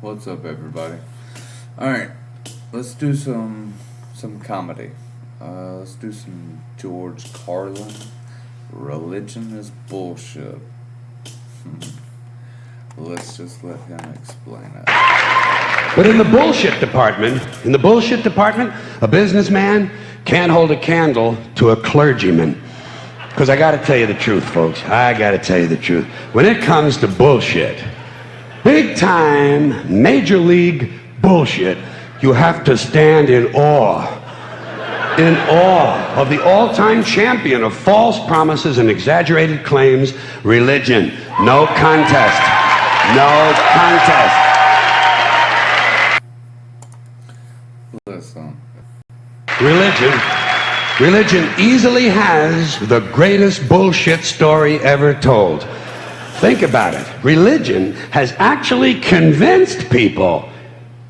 What's up, everybody? Alright, let's do some comedy. Let's do some George Carlin. Religion is bullshit. Let's just let him explain it. But in the bullshit department, a businessman can't hold a candle to a clergyman. Because I gotta tell you the truth, folks. I gotta tell you the truth. When it comes to bullshit, big time, major league bullshit, you have to stand in awe of the all-time champion of false promises and exaggerated claims, religion. No contest. No contest. Listen. Religion easily has the greatest bullshit story ever told. Think about it. Religion has actually convinced people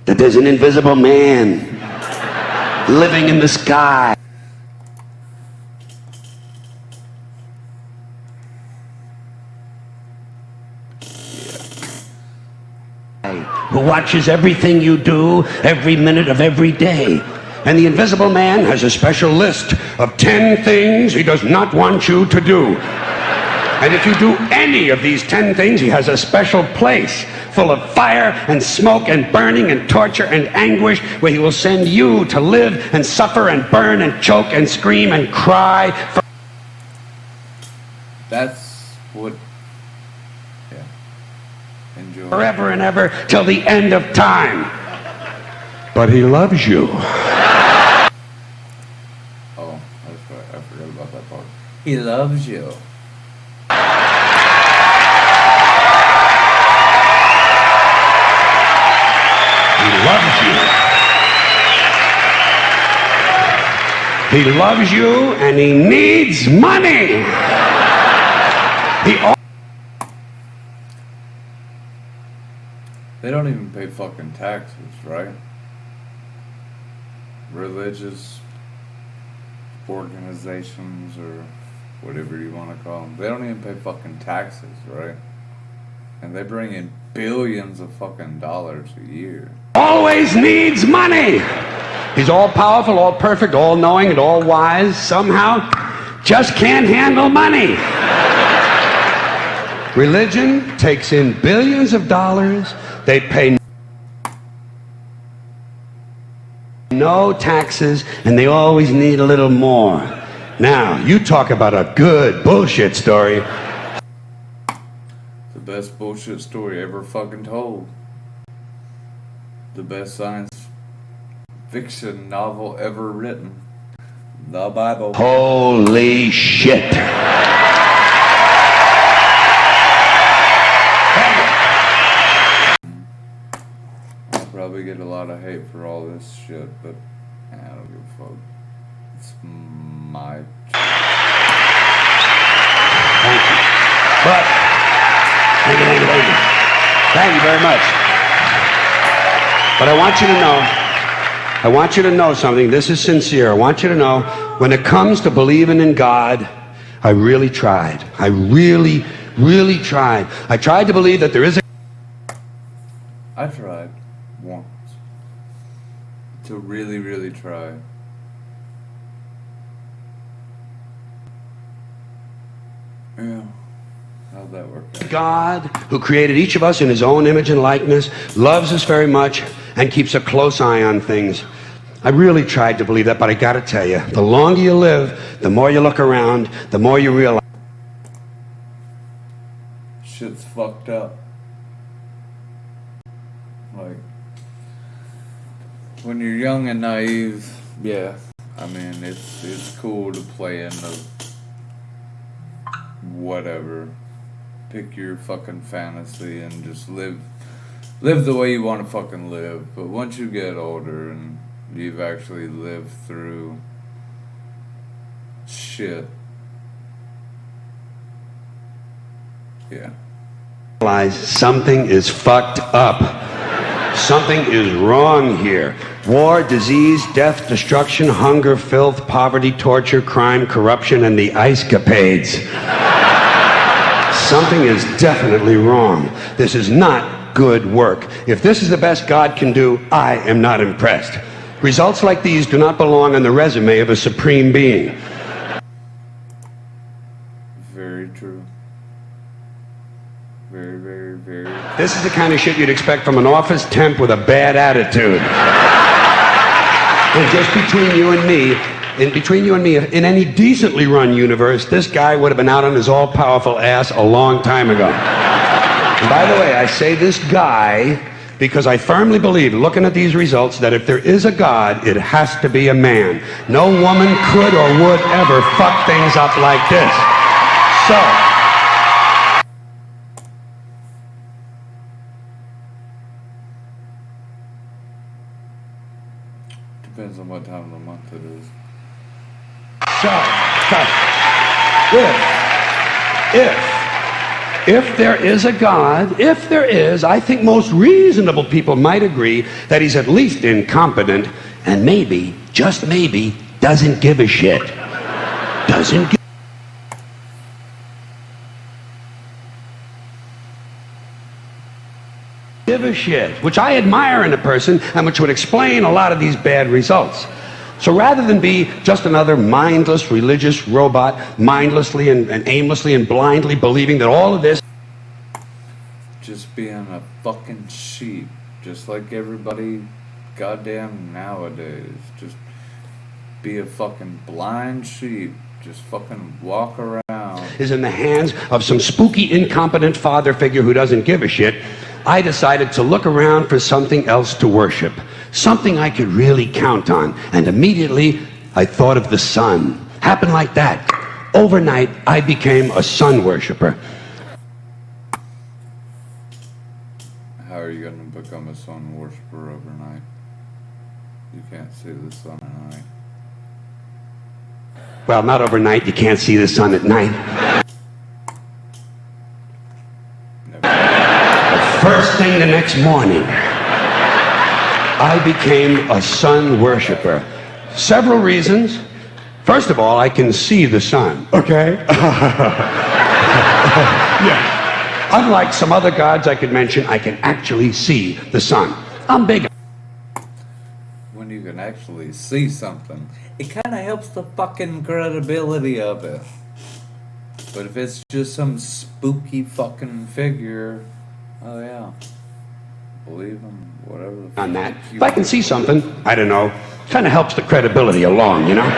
that there's an invisible man living in the sky. Who watches everything you do, every minute of every day. And the invisible man has a special list of 10 things he does not want you to do. And if you do any of these 10 things, he has a special place full of fire and smoke and burning and torture and anguish where he will send you to live and suffer and burn and choke and scream and cry. That's what... Yeah. Enjoy. Forever and ever till the end of time. But he loves you. Oh, that's right. I forgot about that part. He loves you. He loves you, and he needs money. They don't even pay fucking taxes, right? Religious organizations or whatever you want to call them. They don't even pay fucking taxes, right? And they bring in billions of fucking dollars a year. Always needs money. He's all powerful, all perfect, all knowing, and all wise. Somehow, just can't handle money. Religion takes in billions of dollars. They pay no taxes, and they always need a little more. Now, you talk about a good bullshit story. The best bullshit story ever fucking told. The best science fiction novel ever written. The Bible. Holy shit. I'll probably get a lot of hate for all this shit, but I don't give a fuck. It's my... Thank you. But, thank you very much. But I want you to know something. This is sincere. I want you to know, when it comes to believing in God, I really tried. I really, really tried. I tried to believe that there is a... I tried once. To really, really try. Yeah. How'd that work out? God, who created each of us in his own image and likeness, loves us very much, and keeps a close eye on things. I really tried to believe that, but I gotta tell you, the longer you live, the more you look around, the more you realize Shit's fucked up. Like, when you're young and naive, yeah, I mean, it's cool to play in the whatever. Pick your fucking fantasy and just live the way you want to fucking live. But once you get older and you've actually lived through shit, yeah. something is fucked up. Something is wrong here. War, disease, death, destruction, hunger, filth, poverty, torture, crime, corruption, and the ice-capades. Something is definitely wrong. This is not good work. If this is the best God can do, I am not impressed. Results like these do not belong on the resume of a supreme being. Very true. Very, very, very true. This is the kind of shit you'd expect from an office temp with a bad attitude. And just between you and me, in any decently run universe, this guy would have been out on his all-powerful ass a long time ago. And by the way, I say this guy because I firmly believe, looking at these results, that if there is a God, it has to be a man. No woman could or would ever fuck things up like this. So, depends on what time of the month it is. if there is a God, if there is, I think most reasonable people might agree that he's at least incompetent and maybe, just maybe, doesn't give a shit. Doesn't give a shit, which I admire in a person and which would explain a lot of these bad results. So rather than be just another mindless religious robot, mindlessly and aimlessly and blindly believing that all of this... Just being a fucking sheep, just like everybody goddamn nowadays. Just be a fucking blind sheep. Just fucking walk around. ...is in the hands of some spooky, incompetent father figure who doesn't give a shit, I decided to look around for something else to worship. Something I could really count on. And immediately, I thought of the sun. Happened like that. Overnight, I became a sun worshiper. How are you going to become a sun worshiper overnight? You can't see the sun at night. Well, not overnight. You can't see the sun at night. The first thing the next morning, I became a sun worshiper. Several reasons. First of all, I can see the sun, okay? Yeah. Unlike some other gods I could mention, I can actually see the sun. I'm big. When you can actually see something, it kind of helps the fucking credibility of it. But if it's just some spooky fucking figure, oh yeah, believe him, whatever the fuck. On that, if I can see something, I don't know, kind of helps the credibility along, you know?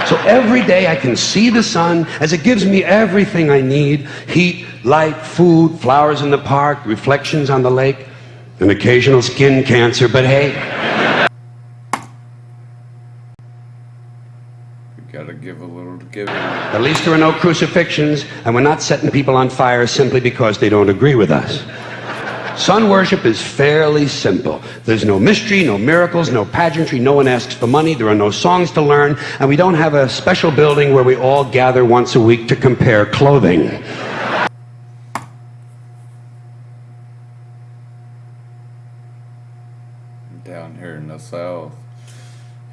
So every day I can see the sun as it gives me everything I need: heat, light, food, flowers in the park, reflections on the lake, an occasional skin cancer, but hey. You gotta give a little to give it. At least there are no crucifixions, and we're not setting people on fire simply because they don't agree with us. Sun worship is fairly simple. There's no mystery, no miracles, no pageantry, no one asks for money, there are no songs to learn, and we don't have a special building where we all gather once a week to compare clothing. Down here in the South,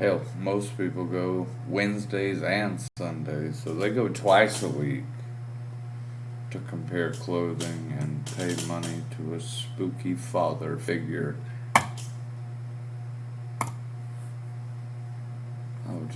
hell, most people go Wednesdays and Sundays, so they go twice a week to compare clothing and pay money to a spooky father figure. And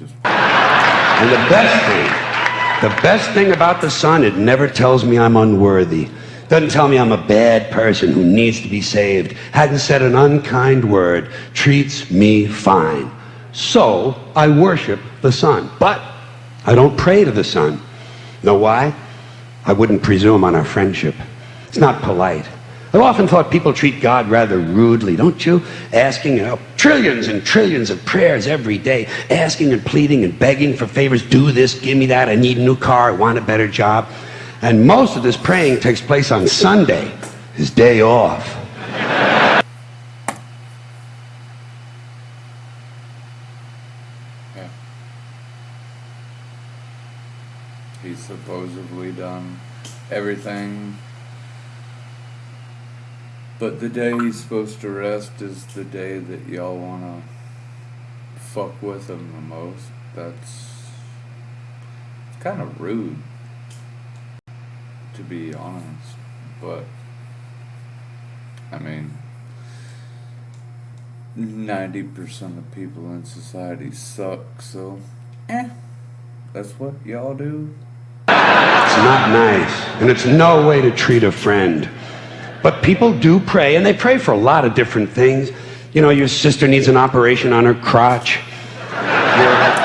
the best thing about the sun, it never tells me I'm unworthy. Doesn't tell me I'm a bad person who needs to be saved. Hadn't said an unkind word. Treats me fine. So I worship the sun. But I don't pray to the sun. Know why? I wouldn't presume on our friendship. It's not polite. I've often thought people treat God rather rudely, don't you? Asking, trillions and trillions of prayers every day, asking and pleading and begging for favors. Do this, give me that, I need a new car, I want a better job. And most of this praying takes place on Sunday, his day off. Yeah. He's supposedly done everything, but the day he's supposed to rest is the day that y'all wanna fuck with him the most. It's kind of rude, to be honest, but I mean, 90% of people in society suck, so, that's what y'all do. It's not nice, and it's no way to treat a friend. But people do pray, and they pray for a lot of different things. You know, your sister needs an operation on her crotch.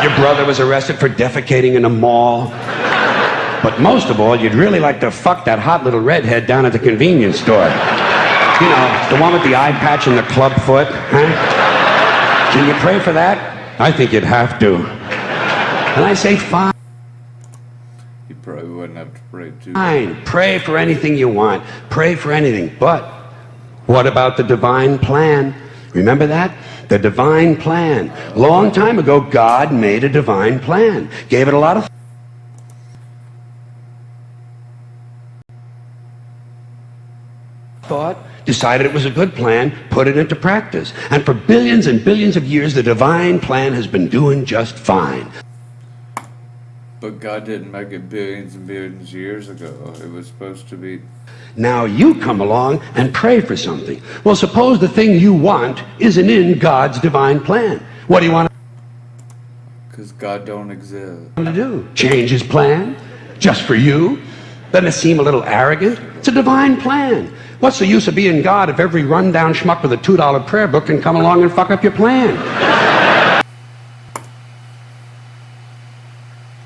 Your brother was arrested for defecating in a mall. But most of all, you'd really like to fuck that hot little redhead down at the convenience store. You know, the one with the eye patch and the club foot, huh? Can you pray for that? I think you'd have to. And I say, fine. You probably wouldn't have to pray too. Fine, pray for anything you want. Pray for anything. But what about the divine plan? Remember that? The divine plan. Long time ago, God made a divine plan. Gave it a lot of thought, decided it was a good plan, put it into practice. And for billions and billions of years, the divine plan has been doing just fine. But God didn't make it billions and billions of years ago. It was supposed to be... Now you come along and pray for something. Well, suppose the thing you want isn't in God's divine plan. What do you want Because God don't exist. to do? Change his plan? Just for you? Doesn't it seem a little arrogant? It's a divine plan. What's the use of being God if every rundown schmuck with a $2 prayer book can come along and fuck up your plan?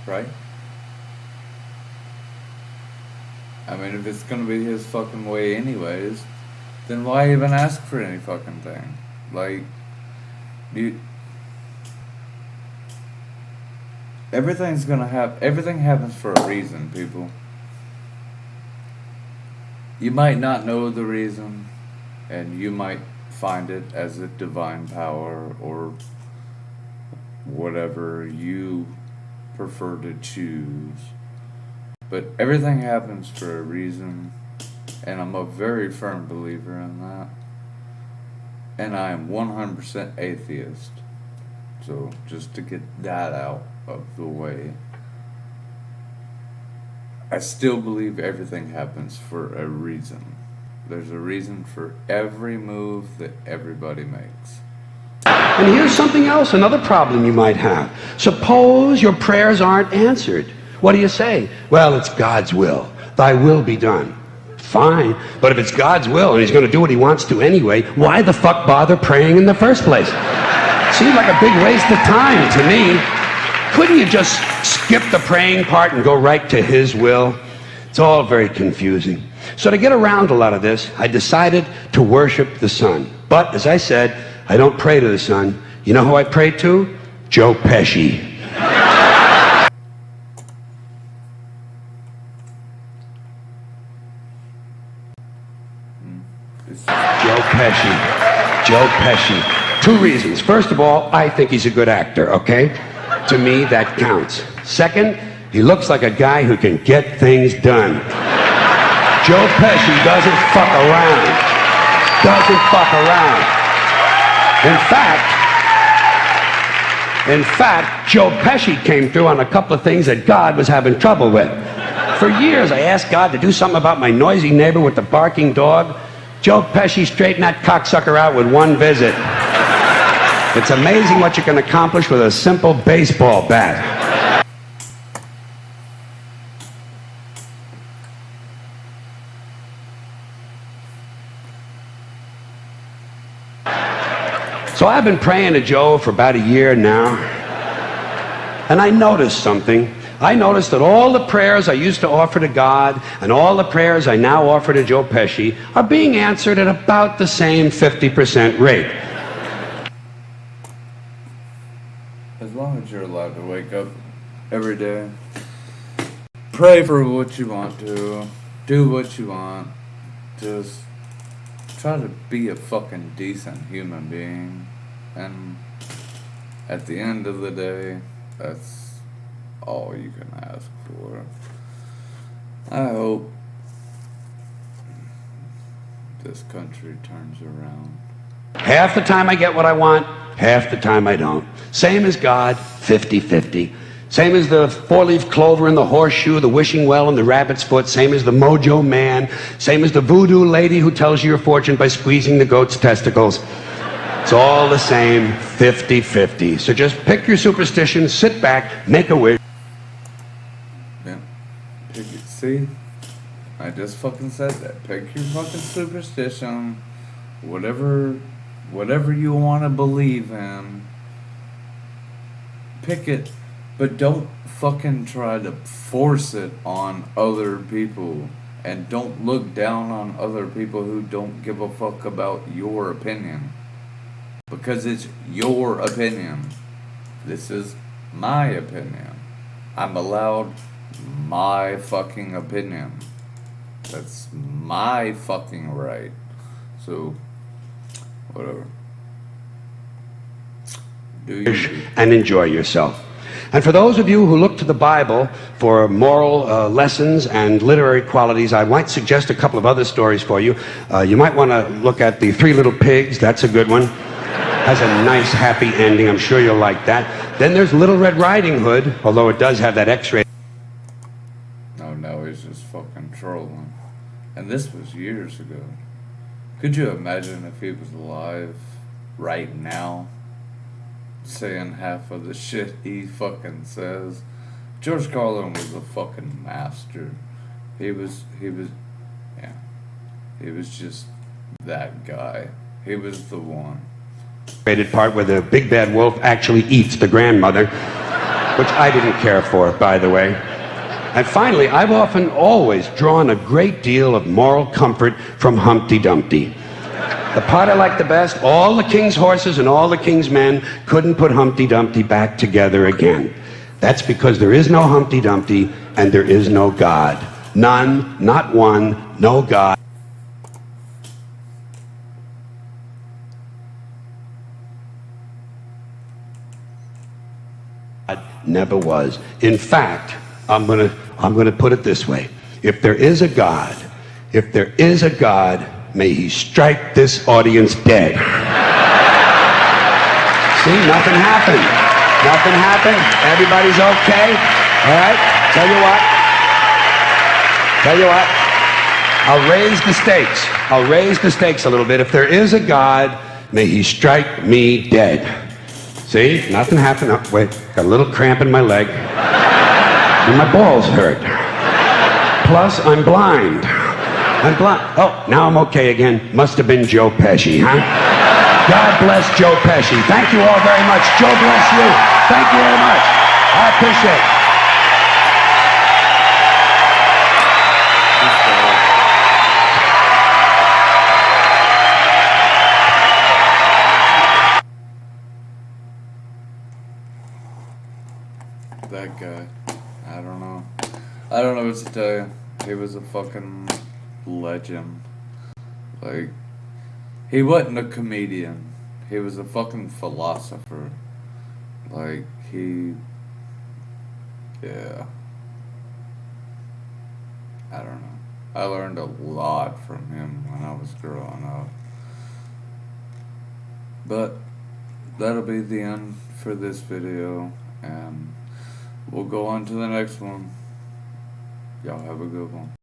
Right? I mean, if it's gonna be his fucking way anyways, then why even ask for any fucking thing? Like, everything happens for a reason, people. You might not know the reason, and you might find it as a divine power or whatever you prefer to choose. But everything happens for a reason, and I'm a very firm believer in that. And I am 100% atheist. So, just to get that out of the way, I still believe everything happens for a reason. There's a reason for every move that everybody makes. And here's something else, another problem you might have. Suppose your prayers aren't answered. What do you say? Well, it's God's will. Thy will be done. Fine. But if it's God's will and he's going to do what he wants to anyway, why the fuck bother praying in the first place? Seems like a big waste of time to me. Couldn't you just skip the praying part and go right to his will? It's all very confusing. So to get around a lot of this, I decided to worship the sun. But, as I said, I don't pray to the sun. You know who I pray to? Joe Pesci. Joe Pesci. Joe Pesci. Two reasons. First of all, I think he's a good actor, okay? To me, that counts. Second, he looks like a guy who can get things done. Joe Pesci doesn't fuck around. Doesn't fuck around. In fact, Joe Pesci came through on a couple of things that God was having trouble with. For years, I asked God to do something about my noisy neighbor with the barking dog. Joe Pesci straightened that cocksucker out with one visit. It's amazing what you can accomplish with a simple baseball bat. So I've been praying to Joe for about a year now, and I noticed something. I noticed that all the prayers I used to offer to God and all the prayers I now offer to Joe Pesci are being answered at about the same 50% rate. As long as you're allowed to wake up every day, pray for what you want to, do what you want, just try to be a fucking decent human being, and at the end of the day, that's all you can ask for. I hope this country turns around. Half the time I get what I want, half the time I don't. Same as God, 50-50. Same as the four-leaf clover and the horseshoe, the wishing well and the rabbit's foot. Same as the mojo man. Same as the voodoo lady who tells you your fortune by squeezing the goat's testicles. It's all the same, 50-50. So just pick your superstition, sit back, make a wish. Yeah. Pick it. See? I just fucking said that. Pick your fucking superstition. Whatever you want to believe in. Pick it. But don't fucking try to force it on other people. And don't look down on other people who don't give a fuck about your opinion. Because it's your opinion. This is my opinion. I'm allowed my fucking opinion. That's my fucking right. So, whatever. Do you? And enjoy yourself. And for those of you who look to the Bible for moral lessons and literary qualities, I might suggest a couple of other stories for you. You might want to look at The Three Little Pigs. That's a good one. Has a nice, happy ending. I'm sure you'll like that. Then there's Little Red Riding Hood, although it does have that X-ray. Oh, no, he's just fucking trolling. And this was years ago. Could you imagine if he was alive right now? Saying half of the shit he fucking says. George Carlin was a fucking master. He was just that guy. He was the one. Part where the big bad wolf actually eats the grandmother, which I didn't care for, by the way. And finally, I've often always drawn a great deal of moral comfort from Humpty Dumpty. The part I like the best, all the king's horses and all the king's men couldn't put Humpty Dumpty back together again. That's because there is no Humpty Dumpty and there is no God. None, not one, no God. Never was. In fact, I'm gonna put it this way. If there is a God, may he strike this audience dead. See, nothing happened. Nothing happened. Everybody's okay. All right? Tell you what. I'll raise the stakes a little bit. If there is a God, may he strike me dead. See, nothing happened. Oh, wait, got a little cramp in my leg. And my balls hurt. Plus, I'm blind. Oh, now I'm okay again. Must have been Joe Pesci, huh? God bless Joe Pesci. Thank you all very much. Joe bless you. Thank you very much. I appreciate it. That guy. I don't know what to tell you. He was a fucking legend. Like, he wasn't a comedian. He was a fucking philosopher. Like, yeah. I don't know. I learned a lot from him when I was growing up. But that'll be the end for this video, and we'll go on to the next one. Y'all have a good one.